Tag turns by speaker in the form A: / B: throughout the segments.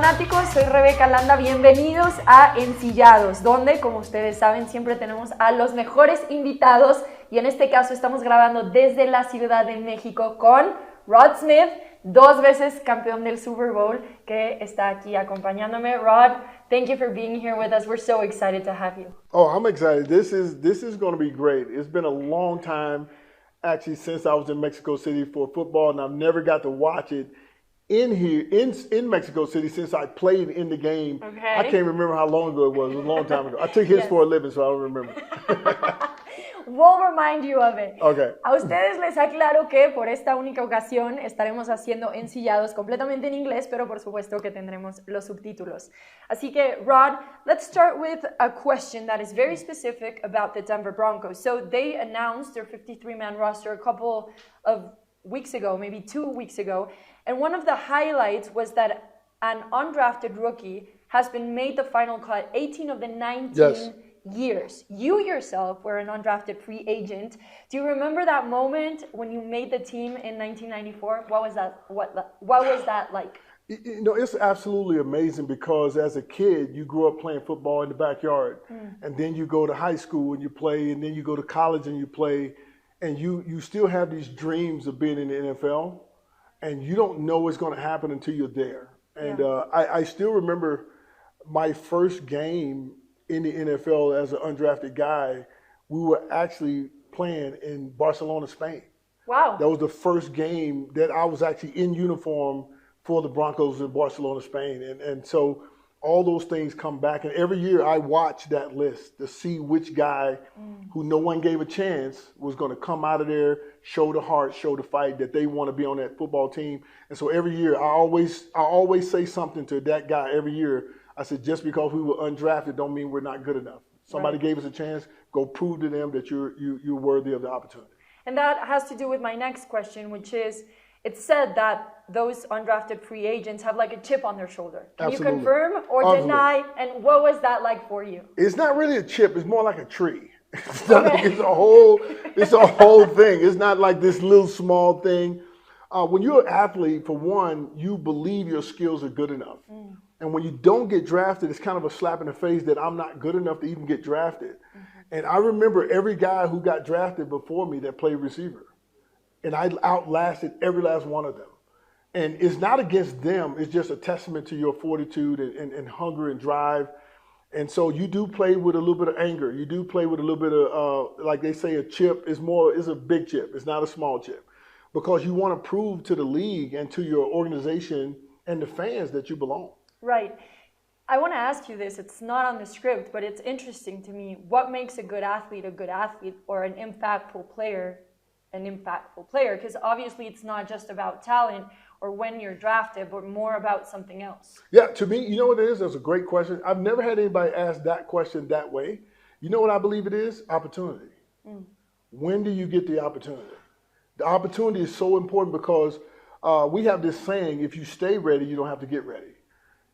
A: fanáticos, soy Rebeca Landa, bienvenidos a Ensillado, donde, como ustedes saben, siempre tenemos a los mejores invitados y en este caso estamos grabando desde la Ciudad de México con Rod Smith, 2 veces campeón del Super Bowl, que está aquí acompañándome. Rod, thank you for being here with us. We're so excited to have you.
B: Oh, I'm excited. This is going to be great. It's been a long time, actually, since I was in Mexico City for football, and I've never got to watch it in Mexico City since I played in the game.
A: Okay.
B: I can't remember how long ago it was. It was a long time ago. I took hits for a living, so I don't remember.
A: We'll remind you of it.
B: Okay.
A: A ustedes les aclaro que por esta única ocasión estaremos haciendo Ensillados completamente en inglés, pero por supuesto que tendremos los subtítulos. Así que, Rod, let's start with a question that is very specific about the Denver Broncos. So they announced their 53-man roster a couple of weeks ago, maybe 2 weeks ago, and one of the highlights was that an undrafted rookie has been made the final cut 18 of the 19 years. You yourself were an undrafted free agent. Do you remember that moment when you made the team in 1994? What was that? What was that like?
B: You know, it's absolutely amazing because as a kid, you grew up playing football in the backyard, and then you go to high school and you play, and then you go to college and you play, and you still have these dreams of being in the NFL, and you don't know what's going to happen until you're there. And I still remember my first game in the NFL as an undrafted guy. We were actually playing in Barcelona, Spain.
A: Wow.
B: That was the first game that I was actually in uniform for the Broncos in Barcelona, Spain. And so all those things come back. And every year I watch that list to see which guy who no one gave a chance was going to come out of there, show the heart, show the fight that they want to be on that football team. And so every year I always say something to that guy every year. I said, just because we were undrafted don't mean we're not good enough. Somebody gave us a chance, go prove to them that you're worthy of the opportunity.
A: And that has to do with my next question, which is, it's said that those undrafted free agents have like a chip on their shoulder. Can you confirm or deny? And what was that like for you?
B: It's not really a chip. It's more like a tree. It's a whole thing. It's not like this little small thing. When you're an athlete, for one, you believe your skills are good enough. And when you don't get drafted, it's kind of a slap in the face that I'm not good enough to even get drafted. And I remember every guy who got drafted before me that played receiver. And I outlasted every last one of them. And it's not against them. It's just a testament to your fortitude and hunger and drive. And so you do play with a little bit of anger. You do play with a little bit of, like they say, a chip is a big chip. It's not a small chip. Because you want to prove to the league and to your organization and the fans that you belong. Right.
A: I want to ask you this. It's not on the script, but it's interesting to me. What makes a good athlete or an impactful player an impactful player? Because obviously it's not just about talent or when you're drafted, but more about something else.
B: Yeah, to me, you know what it is? That's a great question. I've never had anybody ask that question that way. You know what I believe it is? Opportunity. When do you get the opportunity? The opportunity is so important because we have this saying, if you stay ready, you don't have to get ready.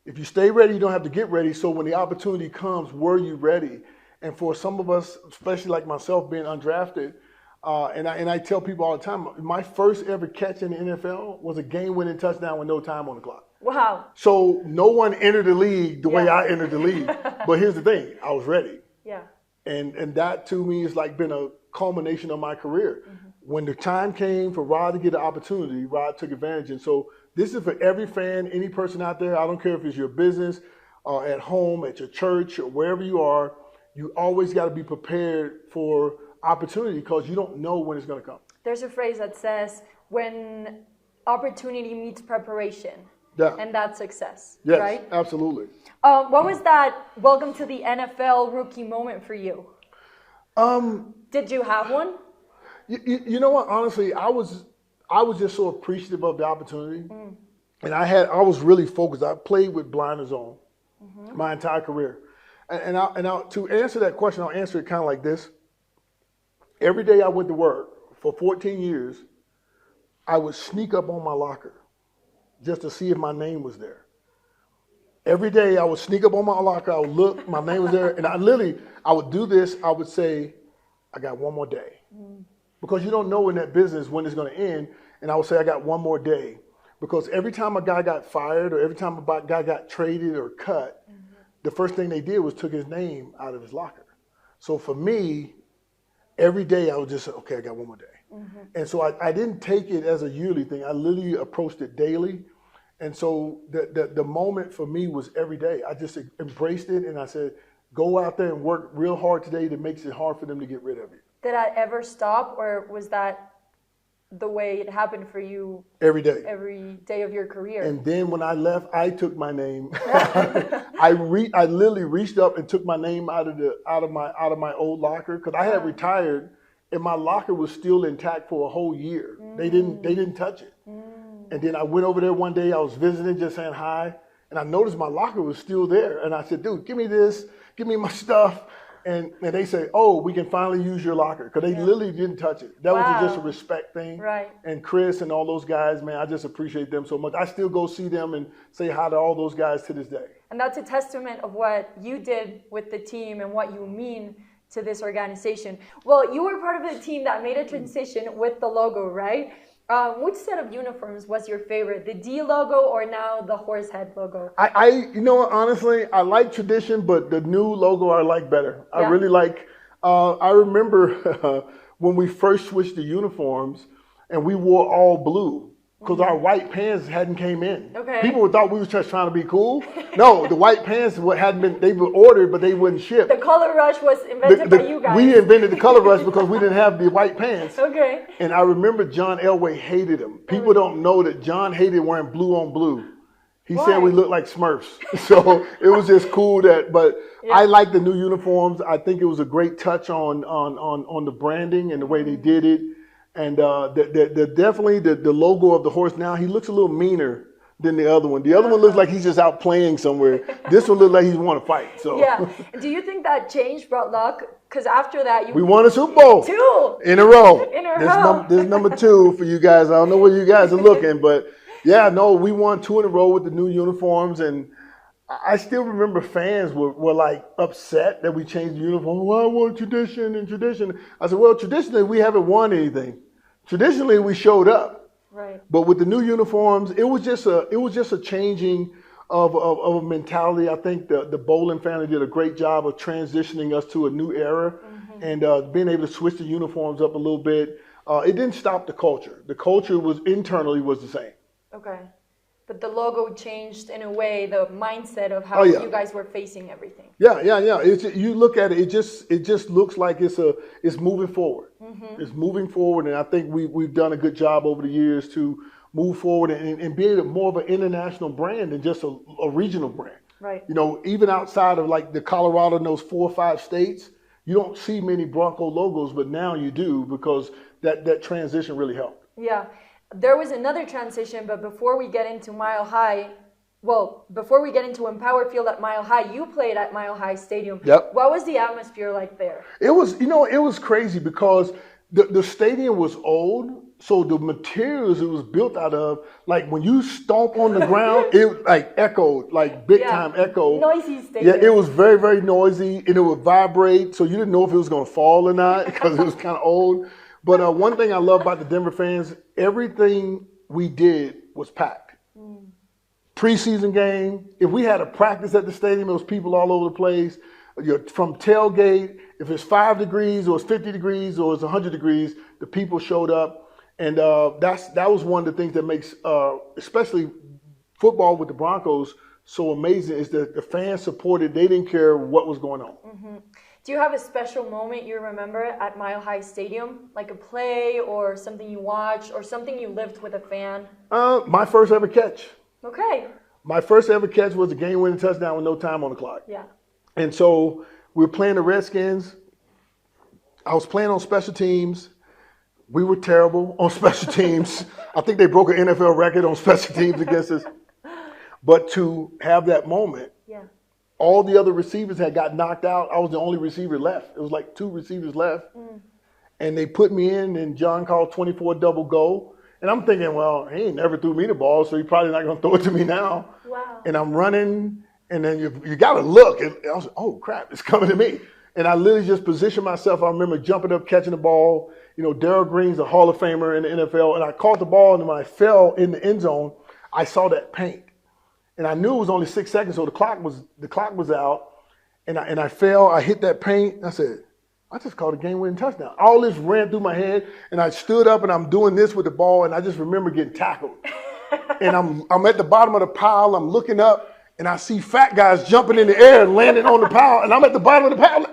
B: If you stay ready, you don't have to get ready. So when the opportunity comes, were you ready? And for some of us, especially like myself being undrafted, and I tell people all the time, my first ever catch in the NFL was a game-winning touchdown with no time on the clock.
A: Wow.
B: So no one entered the league the way I entered the league. But here's the thing, I was ready.
A: Yeah.
B: And that to me has like been a culmination of my career. When the time came for Rod to get the opportunity, Rod took advantage. And so this is for every fan, any person out there. I don't care if it's your business, at home, at your church, or wherever you are. You always got to be prepared for opportunity because you don't know when it's going to come.
A: There's a phrase that says, when opportunity meets preparation, and that's success, right?
B: Yes, absolutely.
A: What was that welcome to the NFL rookie moment for you? Did you have one?
B: You know what? Honestly, I was just so appreciative of the opportunity, and I was really focused. I played with blinders on my entire career, and to answer that question, I'll answer it kind of like this. Every day I went to work for 14 years, I would sneak up on my locker just to see if my name was there. Every day I would sneak up on my locker, I would look, my name was there, and I would do this, I would say, I got one more day. Because you don't know in that business when it's going to end, and I would say, I got one more day. because every time a guy got fired or every time a guy got traded or cut, the first thing they did was took his name out of his locker. So for me, every day I was just, okay, I got one more day. And so I didn't take it as a yearly thing. I literally approached it daily. And so the moment for me was every day. I just embraced it and I said, go out there and work real hard today that makes it hard for them to get rid of you.
A: Did that ever stop, or was that the way it happened for you
B: every day
A: of your career?
B: And then when I left, I took my name. I literally reached up and took my name out of my old locker, because I had retired and my locker was still intact for a whole year. They didn't touch it. And then I went over there one day, I was visiting, just saying hi, and I noticed my locker was still there. And I said, dude, give me this, give me my stuff. And they say, oh, we can finally use your locker, because they literally didn't touch it. That was just a respect thing.
A: Right.
B: And Chris and all those guys, man, I just appreciate them so much. I still go see them and say hi to all those guys to this day.
A: And that's a testament of what you did with the team and what you mean to this organization. Well, you were part of the team that made a transition with the logo, right? Which set of uniforms was your favorite? The D logo or now the horse head logo?
B: Honestly, I like tradition, but the new logo I like better. I really like, I remember when we first switched the uniforms and we wore all blue, because our white pants hadn't came in.
A: Okay.
B: People thought we were just trying to be cool. No, the white pants hadn't been, they were ordered, but they wouldn't ship.
A: The color rush was invented by you guys.
B: We invented the color rush because we didn't have the white pants.
A: Okay.
B: And I remember John Elway hated them. People don't know that John hated wearing blue on blue. He said we looked like Smurfs. So it was just cool but I like the new uniforms. I think it was a great touch on the branding and the way they did it. And definitely the logo of the horse now, he looks a little meaner than the other one. The other one looks like he's just out playing somewhere. This one looks like he's want to fight. So
A: yeah. Do you think that change brought luck? Because after that,
B: we won a Super Bowl
A: 2
B: in a row.
A: This
B: is number 2 for you guys. I don't know where you guys are looking, but yeah, no, we won 2 in a row with the new uniforms. And I still remember fans were like upset that we changed the uniform. Well, I want tradition and tradition. I said, well, traditionally we haven't won anything. Traditionally we showed up.
A: Right.
B: But with the new uniforms, it was just a changing of a mentality. I think the Bowling family did a great job of transitioning us to a new era, and being able to switch the uniforms up a little bit. It didn't stop the culture. The culture was internally the same.
A: Okay. But the logo changed in a way, the mindset of how you guys were facing everything. Yeah.
B: You look at it, it just looks like it's moving forward. It's moving forward, and I think we've done a good job over the years to move forward and be more of an international brand than just a regional brand.
A: Right.
B: Even outside of like the Colorado and those 4 or 5 states, you don't see many Bronco logos, but now you do, because that transition really helped.
A: Yeah. There was another transition, but before we get into Mile High, before we get into Empower Field at Mile High, you played at Mile High Stadium.
B: Yep.
A: What was the atmosphere like there?
B: It was crazy, because the stadium was old, so the materials it was built out of, like when you stomp on the ground, it like echoed, like big time echo.
A: Noisy stadium.
B: Yeah, it was very, very noisy, and it would vibrate, so you didn't know if it was going to fall or not, because it was kind of old. But one thing I love about the Denver fans, everything we did was packed. Preseason game, if we had a practice at the stadium, there was people all over the place. From tailgate, if it's 5 degrees or it's 50 degrees or it's 100 degrees, the people showed up. And that was one of the things that makes, especially football with the Broncos, so amazing, is that the fans supported. They didn't care what was going on.
A: Do you have a special moment you remember at Mile High Stadium? Like a play or something you watched or something you lived with a fan?
B: My first ever catch.
A: Okay.
B: My first ever catch was a game-winning touchdown with no time on the clock.
A: Yeah.
B: And so we were playing the Redskins. I was playing on special teams. We were terrible on special teams. I think they broke an NFL record on special teams against us. But to have that moment, all the other receivers had got knocked out. I was the only receiver left. It was like 2 receivers left. And they put me in, and John called 24 double go. And I'm thinking, well, he ain't never threw me the ball, so he's probably not going to throw it to me now.
A: Wow.
B: And I'm running, and then you got to look. And I was like, oh, crap, it's coming to me. And I literally just positioned myself. I remember jumping up, catching the ball. Darryl Green's a Hall of Famer in the NFL. And I caught the ball, and when I fell in the end zone, I saw that paint, and I knew it was only 6 seconds, so the clock was out, and I fell. I hit that paint. And I said, I just caught a game-winning touchdown. All this ran through my head, and I stood up, and I'm doing this with the ball, and I just remember getting tackled. And I'm at the bottom of the pile. I'm looking up, and I see fat guys jumping in the air and landing on the pile, and I'm at the bottom of the pile,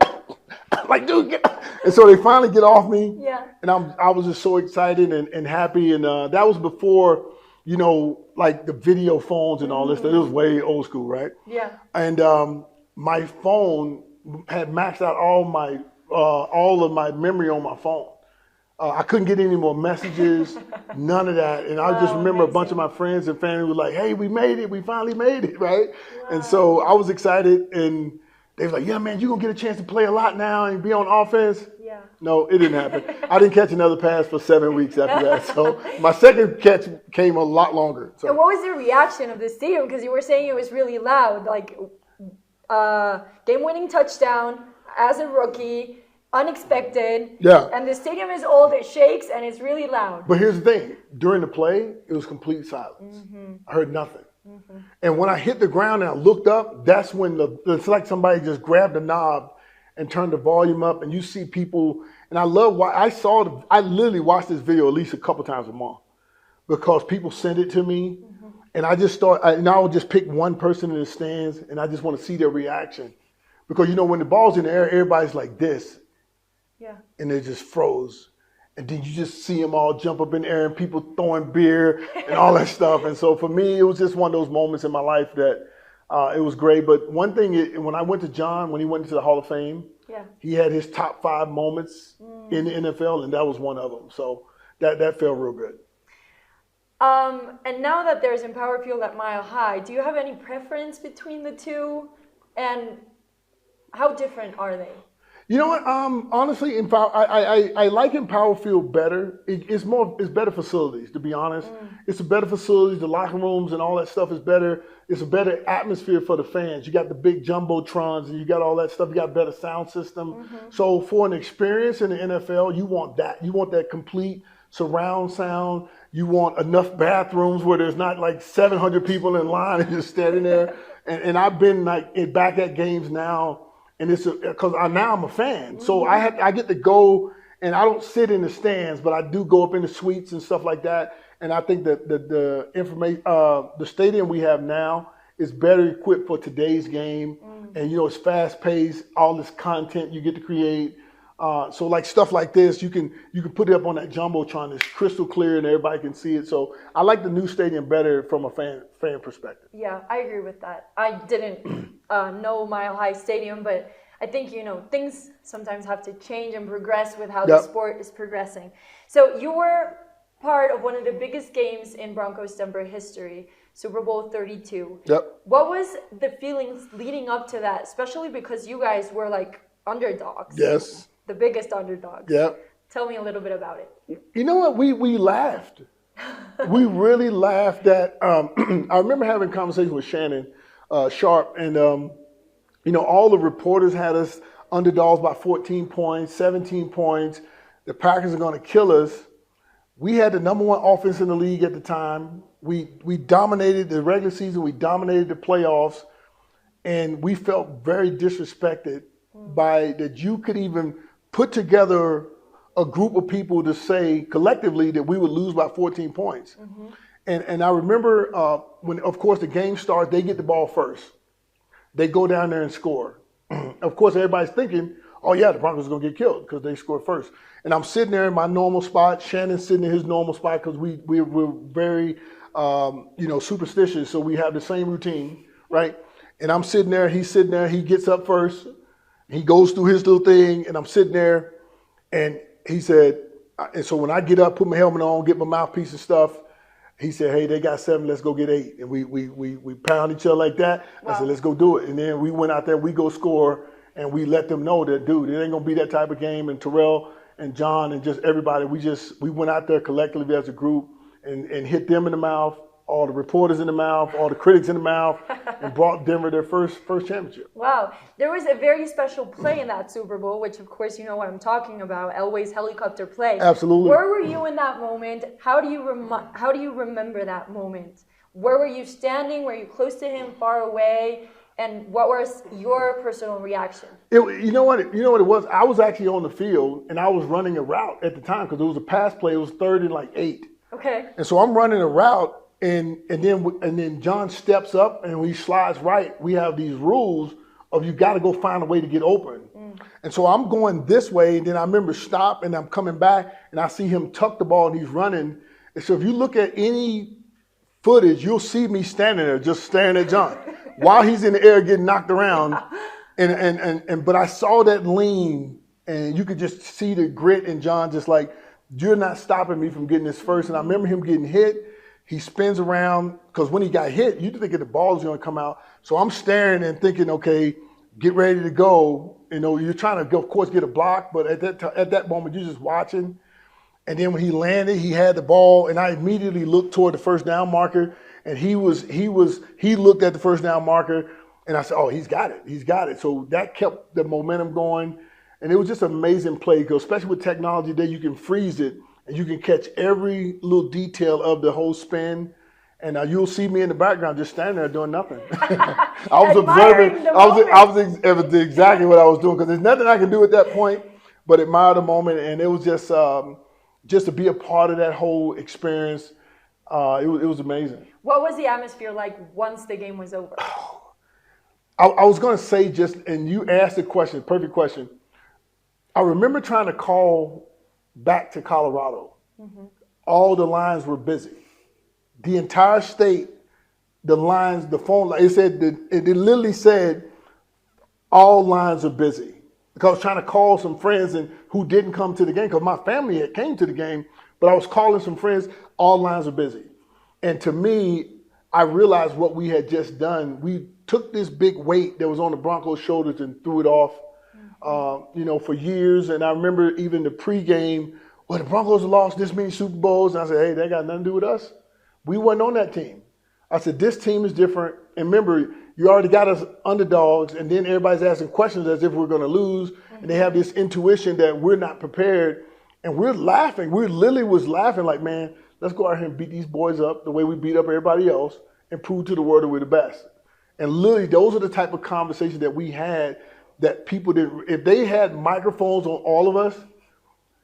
B: like, dude, get. And so they finally get off me, and I was just so excited and happy, and that was before, you know, like the video phones and all this stuff. It was way old school, right?
A: Yeah.
B: And my phone had maxed out all of my memory on my phone. I couldn't get any more messages, none of that. And I just remember a bunch of my friends and family were like, hey, we made it. We finally made it, right? Wow. And so I was excited. And they were like, yeah, man, you're going to get a chance to play a lot now and be on offense. Yeah. No, it didn't happen. I didn't catch another pass for 7 weeks after that. So my second catch came a lot longer. So.
A: And what was the reaction of the stadium? Because you were saying it was really loud, like game-winning touchdown as a rookie. Unexpected. Yeah. And the stadium is old, it shakes, and it's really loud.
B: But here's the thing. During the play, it was complete silence. I heard nothing. And when I hit the ground and I looked up, that's when it's like somebody just grabbed a knob and turned the volume up, and you see people, and I love why I literally watched this video at least a couple times a month because people send it to me, and I just and I would just pick one person in the stands, and I just want to see their reaction. Because, you know, when the ball's in the air, everybody's like this. Yeah. And they just froze. And then you just see them all jump up in the air and people throwing beer and all that stuff. And so for me, it was just one of those moments in my life that it was great. But one thing, when I went to John, when he went into the Hall of Fame, he had his top 5 moments in the NFL, and that was one of them. So that felt real good.
A: And now that there's Empower Field at Mile High, do you have any preference between the two? And how different are they?
B: You know what? Honestly, I like Empower Field better. It's better facilities, to be honest. It's a better facilities. The locker rooms and all that stuff is better. It's a better atmosphere for the fans. You got the big jumbotrons and you got all that stuff. You got a better sound system. So for an experience in the NFL, you want that. You want that complete surround sound. You want enough bathrooms where there's not like 700 people in line and just standing there. And I've been like back at games now. And it's because now I'm a fan, so I get to go, and I don't sit in the stands, but I do go up in the suites and stuff like that. And I think that the stadium we have now is better equipped for today's game, and you know it's fast paced, all this content you get to create. So like stuff like this, you can put it up on that jumbotron. It's crystal clear and everybody can see it. So I like the new stadium better from a fan perspective.
A: Yeah, I agree with that. I didn't know Mile High Stadium, but I think, you know, things sometimes have to change and progress with how the sport is progressing. So you were part of one of the biggest games in Broncos Denver history, Super Bowl 32. Yep. What was the feelings leading up to that, especially because you guys were like underdogs?
B: Yes.
A: The biggest underdogs.
B: Yeah.
A: Tell me a little bit about it.
B: You know what? We laughed. We really laughed at. I remember having a conversation with Shannon Sharp, and you know, all the reporters had us underdogs by 14 points, 17 points. The Packers are going to kill us. We had the number 1 offense in the league at the time. We dominated the regular season. We dominated the playoffs, and we felt very disrespected by that. You could even put together a group of people to say collectively that we would lose by 14 points. And I remember when, of course, the game starts, they get the ball first. They go down there and score. Of course, everybody's thinking, oh, yeah, the Broncos are going to get killed because they scored first. And I'm sitting there in my normal spot. Shannon's sitting in his normal spot because we're very, you know, superstitious. So we have the same routine, right? And I'm sitting there. He's sitting there. He gets up first. He goes through his little thing, and I'm sitting there, and he said, and so when I get up, put my helmet on, get my mouthpiece and stuff, he said, hey, they got 7, let's go get 8. And we pound each other like that. Wow. I said, let's go do it. And then we went out there, we go score, and we let them know that, dude, it ain't going to be that type of game. And Terrell and John and just everybody, we went out there collectively as a group and hit them in the mouth, all the reporters in the mouth, all the critics in the mouth, and brought Denver their first championship.
A: Wow. There was a very special play in that Super Bowl, which, of course, you know what I'm talking about, Elway's helicopter play.
B: Absolutely.
A: Where were you in that moment? How do you remember that moment? Where were you standing? Were you close to him, far away? And what was your personal reaction?
B: You know what it was? I was actually on the field, and I was running a route at the time because it was a pass play. It was 3rd and like 8.
A: Okay.
B: And so I'm running a route, and then John steps up, and when he slides right, we have these rules of you got to go find a way to get open. And so I'm going this way, and then I remember stop, and I'm coming back, and I see him tuck the ball, and he's running. And so if you look at any footage, you'll see me standing there just staring at John while he's in the air getting knocked around. But I saw that lean, and you could just see the grit in John, just like, you're not stopping me from getting this first. And I remember him getting hit. He spins around, because when he got hit, you think the ball is going to come out. So I'm staring and thinking, okay, get ready to go. You know, you're trying to, of course, get a block, but at that moment, you're just watching. And then when he landed, he had the ball, and I immediately looked toward the first down marker, and he looked at the first down marker, and I said, oh, he's got it. So that kept the momentum going, and it was just an amazing play, because especially with technology today, you can freeze it, and you can catch every little detail of the whole spin. And you'll see me in the background just standing there doing nothing. I was observing. I was exactly what I was doing, because there's nothing I can do at that point but admire the moment. And it was just to be a part of that whole experience. It was amazing.
A: What was the atmosphere like once the game was over?
B: I was going to say and you asked the question, perfect question. I remember trying to call back to Colorado. Mm-hmm. All the lines were busy. The entire state, the lines, the phone line, it literally said all lines are busy. Because I was trying to call some friends who didn't come to the game, because my family had came to the game, but I was calling some friends, all lines are busy. And to me, I realized what we had just done. We took this big weight that was on the Broncos' shoulders and threw it off, for years. And I remember even the pregame, well, the Broncos lost this many Super Bowls. And I said, hey, that got nothing to do with us. We wasn't on that team. I said, this team is different. And remember, you already got us underdogs, and then everybody's asking questions as if we're going to lose. Mm-hmm. And they have this intuition that we're not prepared. And we're laughing. We literally was laughing like, man, let's go out here and beat these boys up the way we beat up everybody else and prove to the world that we're the best. And literally, those are the type of conversations that we had that people didn't. If they had microphones on all of us,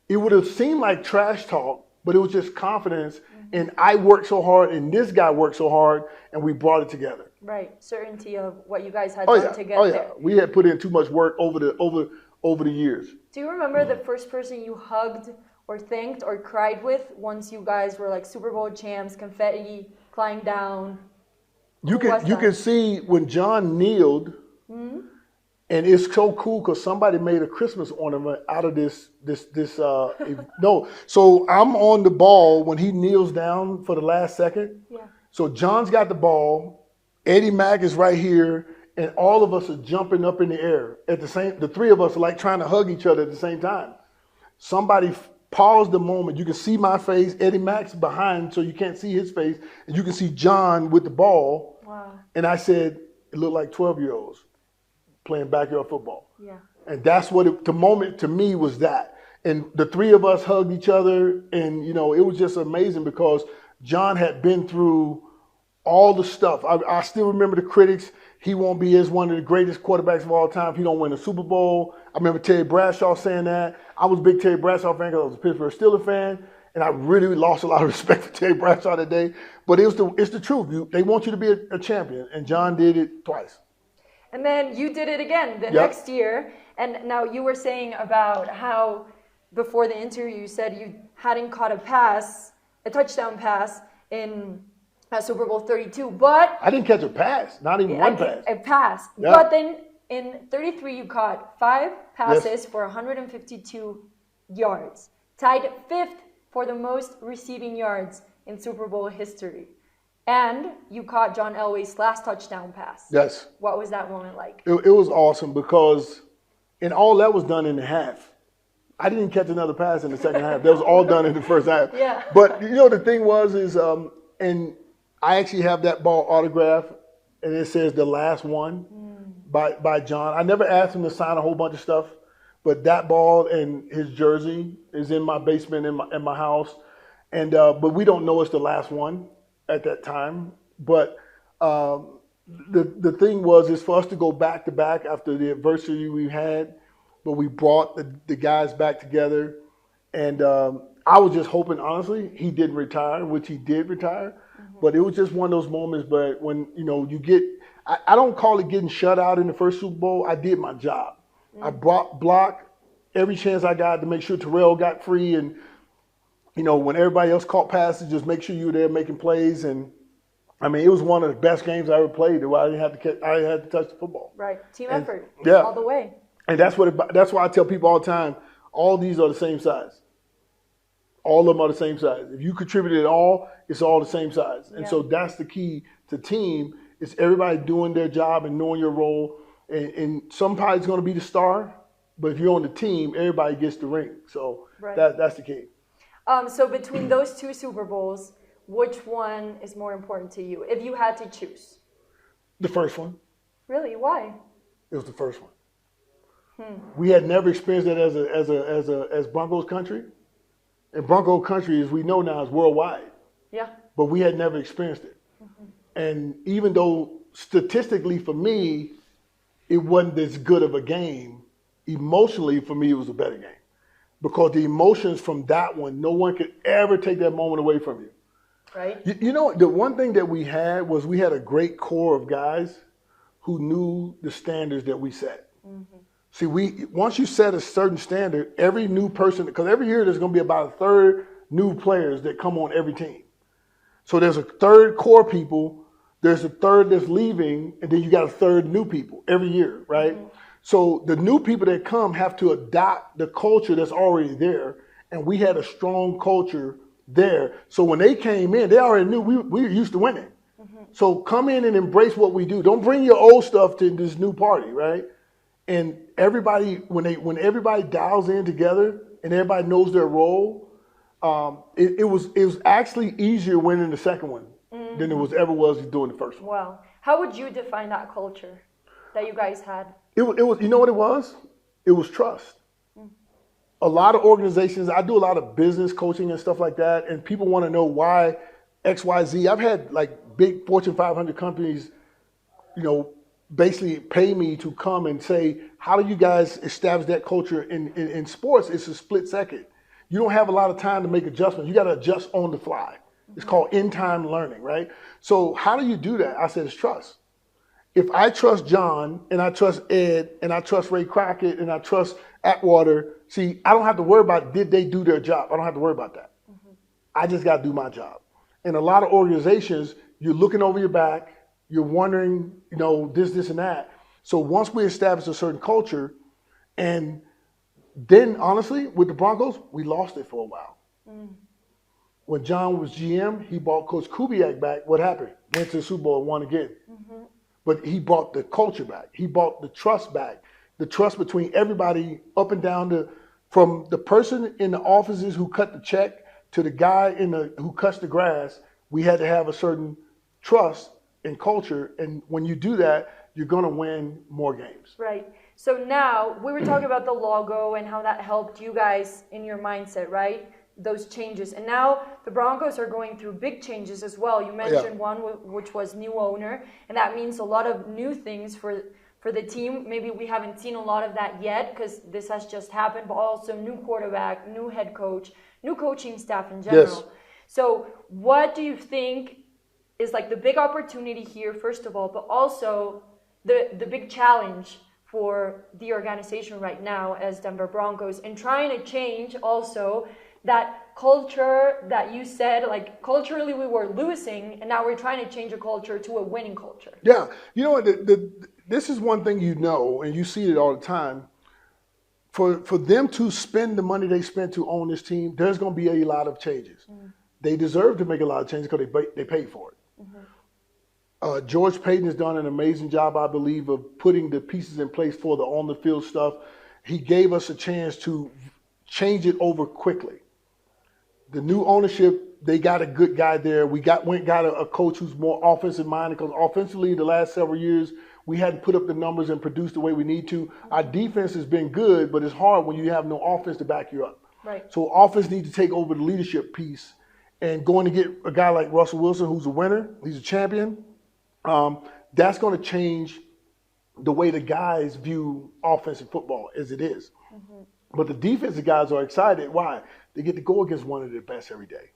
B: it would have seemed like trash talk, but it was just confidence. And I worked so hard, and this guy worked so hard, and we brought it together.
A: Right, certainty of what you guys had done to get there.
B: We had put in too much work over the years.
A: Do you remember the first person you hugged or thanked or cried with once you guys were like Super Bowl champs, confetti flying down?
B: You can see when John kneeled, and it's so cool because somebody made a Christmas ornament out of this. No, so I'm on the ball when he kneels down for the last second. Yeah. So John's got the ball, Eddie Mack is right here, and all of us are jumping up in the air at the same. The three of us are like trying to hug each other at the same time. Somebody paused the moment. You can see my face. Eddie Mack's behind, so you can't see his face, and you can see John with the ball. Wow. And I said, it looked like 12-year-olds playing backyard football. Yeah. And that's what the moment to me was that. And the three of us hugged each other, and it was just amazing because John had been through all the stuff. I still remember the critics. He won't be as one of the greatest quarterbacks of all time if he don't win a Super Bowl. I remember Terry Bradshaw saying that. I was a big Terry Bradshaw fan because I was a Pittsburgh Steelers fan, and I really lost a lot of respect for Terry Bradshaw today. But it's the truth. They want you to be a champion, and John did it twice.
A: And then you did it again the next year. And now you were saying about how before the interview you said you hadn't caught a touchdown pass in Super Bowl 32, but
B: I didn't catch a pass, not even one pass.
A: A pass. Yeah. But then in 33 you caught 5 passes for 152 yards, tied 5th for the most receiving yards in Super Bowl history. And you caught John Elway's last touchdown pass.
B: Yes.
A: What was that moment like?
B: It was awesome because, and all that was done in the half. I didn't catch another pass in the second half. That was all done in the first half.
A: Yeah.
B: But the thing is, and I actually have that ball autographed, and it says the last one by John. I never asked him to sign a whole bunch of stuff, but that ball and his jersey is in my basement in my house, and but we don't know it's the last one at that time. But the thing was is for us to go back to back after the adversity we had, but we brought the guys back together, and I was just hoping, honestly, he didn't retire, which he did retire. But it was just one of those moments. But when you get, I don't call it getting shut out in the first Super Bowl. I did my job. I blocked every chance I got to make sure Terrell got free, and when everybody else caught passes, just make sure you were there making plays. And I mean, it was one of the best games I ever played. Where I didn't have to touch the football.
A: Right, team effort,
B: yeah,
A: all the way.
B: And that's why I tell people all the time, all these are the same size. All of them are the same size. If you contribute it all, it's all the same size. And so that's the key to team, is everybody doing their job and knowing your role. And somebody's going to be the star, but if you're on the team, everybody gets the ring. So that's the key.
A: So between those two Super Bowls, which one is more important to you, if you had to choose?
B: The first one.
A: Really? Why?
B: It was the first one. We had never experienced that as Broncos country. And Bronco country, as we know now, is worldwide. Yeah. But we had never experienced it. And even though statistically for me, it wasn't as good of a game, emotionally for me, it was a better game. Because the emotions from that one, no one could ever take that moment away from you. Right. The one thing that we had was we had a great core of guys who knew the standards that we set. See, once you set a certain standard, every new person, because every year there's going to be about a third new players that come on every team. So there's a third core people, there's a third that's leaving, and then you got a third new people every year, right? So the new people that come have to adopt the culture that's already there, and we had a strong culture there. So when they came in, they already knew we were used to winning. So come in and embrace what we do. Don't bring your old stuff to this new party, right? And everybody, when everybody dials in together and everybody knows their role, it was actually easier winning the second one than it was doing the first one.
A: Wow. How would you define that culture that you guys had?
B: It was you know what it was? It was trust. A lot of organizations, I do a lot of business coaching and stuff like that, and people want to know why XYZ. I've had like big Fortune 500 companies, basically pay me to come and say, how do you guys establish that culture in sports? It's a split second. You don't have a lot of time to make adjustments. You got to adjust on the fly. It's called in-time learning, right? So how do you do that? I said, it's trust. If I trust John and I trust Ed and I trust Ray Crockett and I trust Atwater, see, I don't have to worry about did they do their job. I don't have to worry about that. I just got to do my job. In a lot of organizations, you're looking over your back. You're wondering, this, and that. So once we establish a certain culture, and then honestly, with the Broncos, we lost it for a while. When John was GM, he brought Coach Kubiak back. What happened? Went to the Super Bowl and won again. But he brought the culture back. He brought the trust back. The trust between everybody up and down from the person in the offices who cut the check to the guy who cuts the grass. We had to have a certain trust in culture, and when you do that, you're going to win more games.
A: Right. So now, we were talking about the logo and how that helped you guys in your mindset, right? Those changes. And now the Broncos are going through big changes as well. You mentioned one, which was new owner, and that means a lot of new things for the team. Maybe we haven't seen a lot of that yet because this has just happened, but also new quarterback, new head coach, new coaching staff in general. Yes. So what do you think is like the big opportunity here, first of all, but also the big challenge for the organization right now as Denver Broncos, and trying to change also that culture that you said, like culturally we were losing, and now we're trying to change a culture to a winning culture.
B: Yeah, this is one thing and you see it all the time. For them to spend the money they spent to own this team, there's going to be a lot of changes. They deserve to make a lot of changes because they paid for it. George Payton has done an amazing job, I believe, of putting the pieces in place for the on-the-field stuff. He gave us a chance to change it over quickly. The new ownership, they got a good guy there. We got a coach who's more offensive-minded because offensively the last several years, we hadn't put up the numbers and produced the way we need to. Our defense has been good, but it's hard when you have no offense to back you up. Right. So offense needs to take over the leadership piece and going to get a guy like Russell Wilson, who's a winner, he's a champion, that's going to change the way the guys view offensive football as it is. Mm-hmm. But the defensive guys are excited. Why? They get to go against one of their best every day.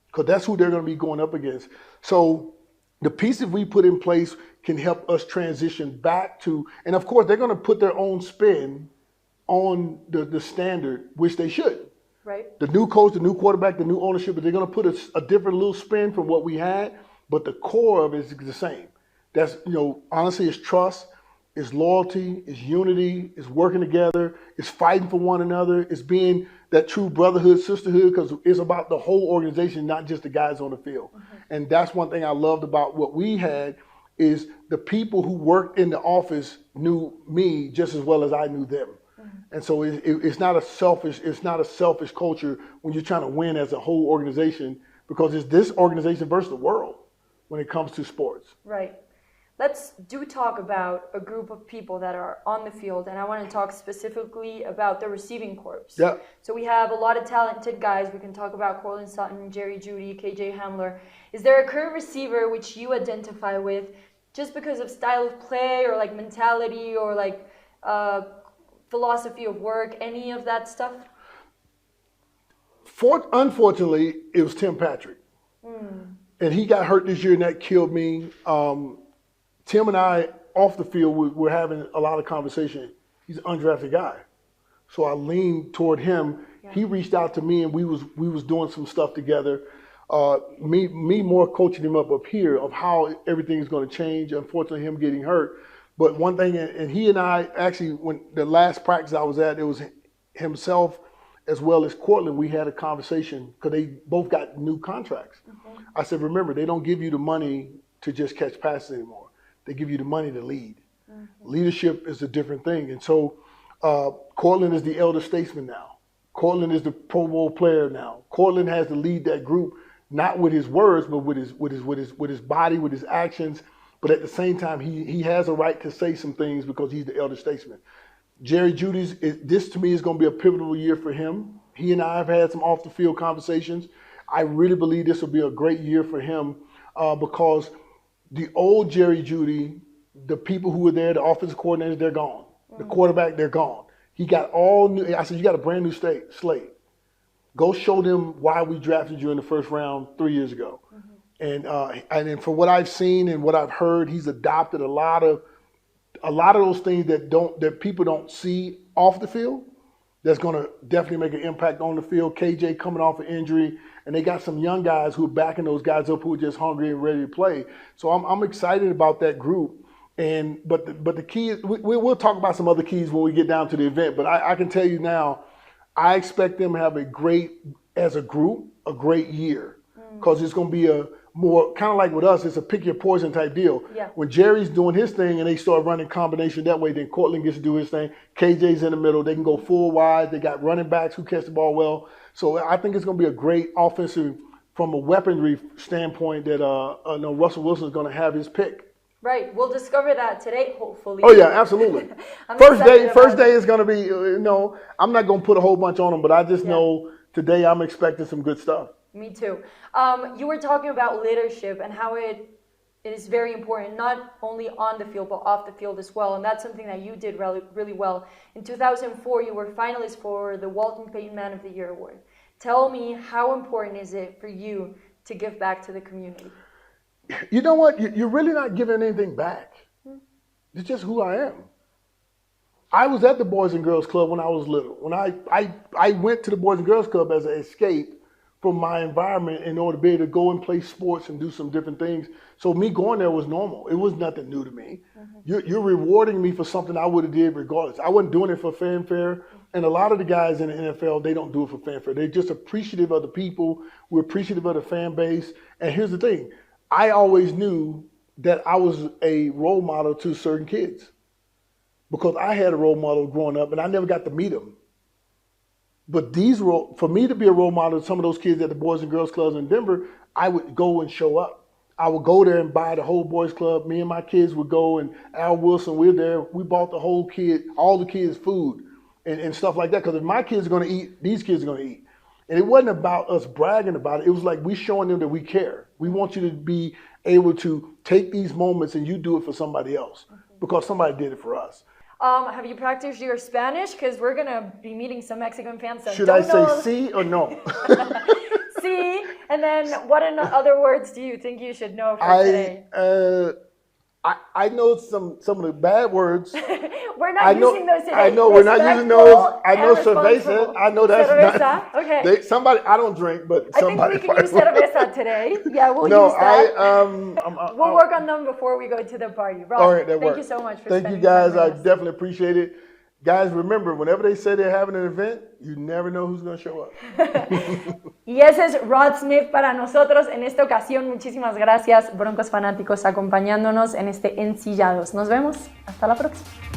B: Because that's who they're going to be going up against. So the pieces we put in place can help us transition back to, and of course, they're going to put their own spin on the standard, which they should.
A: Right.
B: The new coach, the new quarterback, the new ownership, but they're going to put a different little spin from what we had, but the core of it is the same. That's, honestly, it's trust, it's loyalty, it's unity, it's working together, it's fighting for one another, it's being that true brotherhood, sisterhood, because it's about the whole organization, not just the guys on the field. Mm-hmm. And that's one thing I loved about what we had is the people who worked in the office knew me just as well as I knew them. Mm-hmm. And so it's not a selfish culture when you're trying to win as a whole organization, because it's this organization versus the world when it comes to sports.
A: Right. Let's talk about a group of people that are on the field, and I want to talk specifically about the receiving corps.
B: Yeah.
A: So we have a lot of talented guys. We can talk about Courtland Sutton, Jerry Jeudy, KJ Hamler. Is there a current receiver which you identify with just because of style of play or like mentality or like philosophy of work, any of that stuff?
B: Unfortunately, it was Tim Patrick. And he got hurt this year, and that killed me. Tim and I, off the field, we're having a lot of conversation. He's an undrafted guy. So I leaned toward him. Yeah. He reached out to me, and we was doing some stuff together. Me more coaching him up here of how everything is going to change. Unfortunately, him getting hurt. But one thing, and he and I, actually, when the last practice I was at, it was himself as well as Courtland, we had a conversation because they both got new contracts. Mm-hmm. I said, remember, they don't give you the money to just catch passes anymore. They give you the money to lead. Mm-hmm. Leadership is a different thing. And so Courtland is the elder statesman now. Courtland is the Pro Bowl player now. Courtland has to lead that group, not with his words, but with his body, with his actions. But at the same time, he has a right to say some things because he's the elder statesman. Jerry Jeudy's, this to me is going to be a pivotal year for him. He and I have had some off the field conversations. I really believe this will be a great year for him because the old Jerry Jeudy, the people who were there, the offensive coordinators, they're gone. The quarterback, they're gone. He got all new. I said, you got a brand new slate. Go show them why we drafted you in the first round 3 years ago. Mm-hmm. And then for what I've seen and what I've heard, he's adopted a lot of those things that people don't see off the field. That's going to definitely make an impact on the field. KJ coming off an injury, and they got some young guys who are backing those guys up who are just hungry and ready to play. So I'm excited about that group. But the key is, we'll talk about some other keys when we get down to the event. But I can tell you now, I expect them to have a great year because it's going to be a more kind of like with us, it's a pick your poison type deal. Yeah. When Jerry's doing his thing and they start running combination that way, then Courtland gets to do his thing. KJ's in the middle. They can go full wide. They got running backs who catch the ball well. So I think it's going to be a great offensive from a weaponry standpoint that Russell Wilson is going to have his pick.
A: Right. We'll discover that today, hopefully.
B: Oh, yeah, absolutely. First day is going to be, I'm not going to put a whole bunch on them, but I just know today I'm expecting some good stuff.
A: Me too. You were talking about leadership and how it is very important, not only on the field, but off the field as well. And that's something that you did really, really well. In 2004, you were finalist for the Walton Payton Man of the Year Award. Tell me, how important is it for you to give back to the community?
B: You know what? You're really not giving anything back. It's just who I am. I was at the Boys and Girls Club when I was little. When I went to the Boys and Girls Club as an escape from my environment in order to be able to go and play sports and do some different things. So me going there was normal. It was nothing new to me. Mm-hmm. You're rewarding me for something I would have did regardless. I wasn't doing it for fanfare. And a lot of the guys in the NFL, they don't do it for fanfare. They're just appreciative of the people. We're appreciative of the fan base. And here's the thing. I always knew that I was a role model to certain kids because I had a role model growing up and I never got to meet them. But for me to be a role model to some of those kids at the Boys and Girls Clubs in Denver, I would go and show up. I would go there and buy the whole boys club. Me and my kids would go, and Al Wilson, we're there. We bought all the kids food and stuff like that. Because if my kids are going to eat, these kids are going to eat. And it wasn't about us bragging about it. It was like we showing them that we care. We want you to be able to take these moments and you do it for somebody else because somebody did it for us.
A: Have you practiced your Spanish? Because we're going to be meeting some Mexican fans. So
B: Should I say sí or no?
A: Sí. And then what other words do you think you should know for today?
B: I know some of the bad words.
A: We're not using those today.
B: I know we're not using those. I know cerveza. I know that's
A: cerveza?
B: not.
A: Okay.
B: Somebody, I don't drink, but somebody.
A: I think we can use cerveza today. Yeah, we'll use that. We'll work on them before we go to the party. Rob,
B: all right,
A: thank you so much for
B: spending time with us. Thank you, guys. I definitely appreciate it. Guys, remember, whenever they say they're having an event, you never know who's going to show up.
A: Y ese es Rod Smith para nosotros en esta ocasión. Muchísimas gracias, Broncos fanáticos, acompañándonos en este Ensillados. Nos vemos. Hasta la próxima.